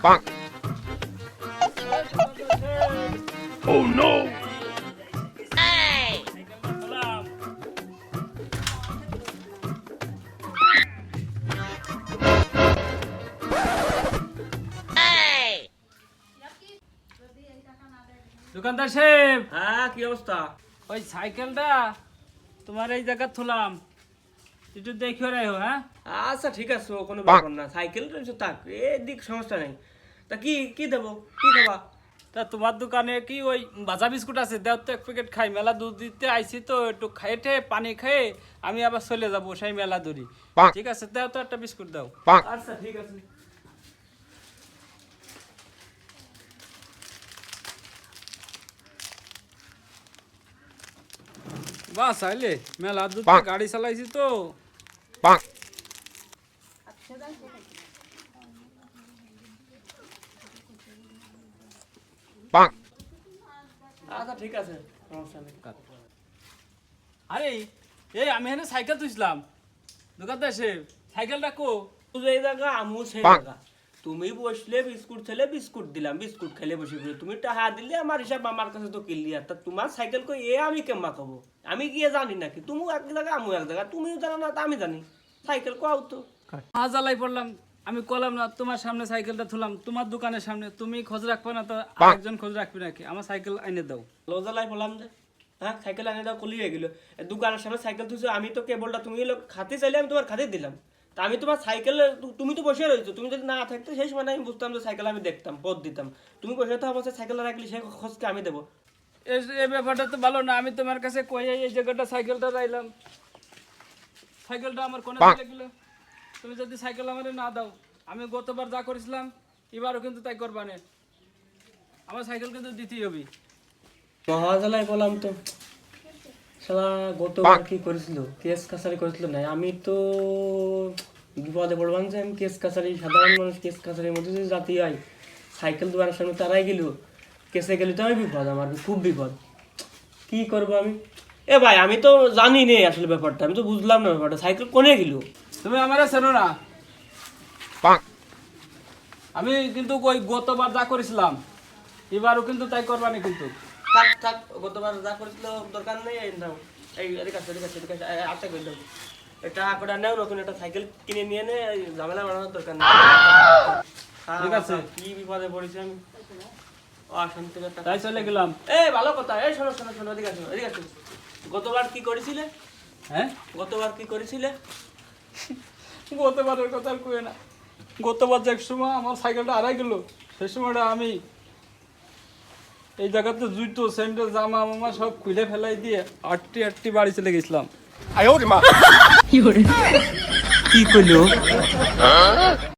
Oh no! দোকানদার সাহেব, হ্যাঁ, কি অবস্থা? ওই সাইকেলটা তোমার এই জায়গা থুলাম, একটু দেখে রাখো। হ্যাঁ, আচ্ছা ঠিক আছে, ও কোনো ব্যাপার না। সাইকেল রয়েছে থাক, এদিক সমস্যা নেই। তা কি কি দেবো, কি খাবা? তা তোমার দোকানে কি ওই ভাজা বিস্কুট আছে? দেও তো এক প্যাকেট খাই, মেলা দুধ দিতে আইছি তো, একটু খাইতে পানি খেয়ে আমি আবার চলে যাবো সেই মেলা দূরি। ঠিক আছে, দাও তো একটা বিস্কুট দাও। আচ্ছা ঠিক আছে। বাস আইলে মেলা দূর গাড়ি চালাইছি তো। আচ্ছা ঠিক আছে, সমস্যা নেই। আরে এই আমি এখানে সাইকেল তুলছিলাম, দোকানদার সাহেব সাইকেলটা কো? তুই এই জায়গা, আমু সেই জায়গা। তুমি বসলে বিস্কুট খেলে বিস্কুট দিলাম, বিস্কুট খেলে বসে পড়ে তুমি টাকা দিলে আমার হিসাব আমার কাছে তো ক্লিয়ার। তা তোমার সাইকেল কই এ আমি কেমবা খাবো? আমি গিয়ে জানি নাকি? তুমি এক জায়গা আমু এক জায়গা, তুমিও জানো না তা আমি জানি। সাইকেল কোয়াও তো। জ্বালাই পড়লাম, আমি কলাম না তোমার সামনে সাইকেলটা থুলাম, তোমার দোকানের সামনে। তুমি খোঁজ রাখবে না তো একজন খোঁজ রাখবে নাকি? আমার সাইকেল আইনে দাও। লজালাই বললাম যে হ্যাঁ সাইকেল আনে দাও, কলি হয়ে গেল। দোকানের সামনে সাইকেল তুলছো, আমি তো কেবলটা তুমি খাতে চাইলে আমি তোমার খাতে দিলাম। তা আমি তোমার সাইকেল, তুমি তো বসে রয়েছো, তুমি যদি না থাকতে সেই সময় আমি বুঝতাম যে সাইকেল আমি দেখতাম, পথ দিতাম। তুমি বসে তো অবশ্যই সাইকেল রাখলে সেই খোঁজকে আমি দেবো। এই ব্যাপারটা তো ভালো না। আমি তোমার কাছে কই এই জায়গাটা সাইকেলটা রাইলাম, সাইকেলটা আমার কোনে চলে গেল। তুমি যদি সাইকেল আমার না দাও, আমি গতবার যা করেছিলাম এবারও কিন্তু তাই করবা না। আমার সাইকেল কিন্তু দিতেই হবে। মহাজালাই বললাম তো, শালা গতবার কি করেছিল, কেস কাছারি করেছিল না? আমি তো বিপদে পড়লাম যে আমি কেস কাছারি, সাধারণ মানুষ কেস কাছারির মধ্যে যদি জাতি হয়, সাইকেল দোকানের সামনে তারাই গেল, কেসে গেলে তো আমি বিপদ, আমার খুব বিপদ। কি করবো আমি? এ ভাই আমি তো জানি নেই আসলে ব্যাপারটা, আমি তো বুঝলাম না ব্যাপারটা, সাইকেল কোনে গেল? তুমি আমার চেনো না। আমি কিন্তু ওই গতবার যা করেছিলাম এবারও কিন্তু তাই করবা না কিন্তু। থাক থাক, গতবার যা করেছিল দরকার নেই। এই নাও, এই এদিকে আসো, এদিকে আসো, এদিকে আসো, আটটা করে দাও। এটা করে নেও, নতুন একটা সাইকেল কিনে নিয়ে নে, এই ঝামেলা বানানোর দরকার নেই। ঠিক আছে। কি বিপদে পড়েছি আমি, অশান্তি একটা। তাই চলে গেলাম। এই ভালো কথা, এই শোনো শোনো শোনো, এদিকে আসো, এদিকে আসো। গতবার কি করেছিলে? হ্যাঁ, গতবার কি করেছিলে? গতবারের কথা আর কই না। গতবার যে সময় আমার সাইকেলটা হারাই গেল, সেই সময়টা আমি এই জায়গাতে জুতো স্যান্ডেল জামা মামা সব খুলে ফেলাই দিয়ে আটটি আটটি বাড়ি চলে গেছিলাম। 哎呦我的妈！ কি করলো?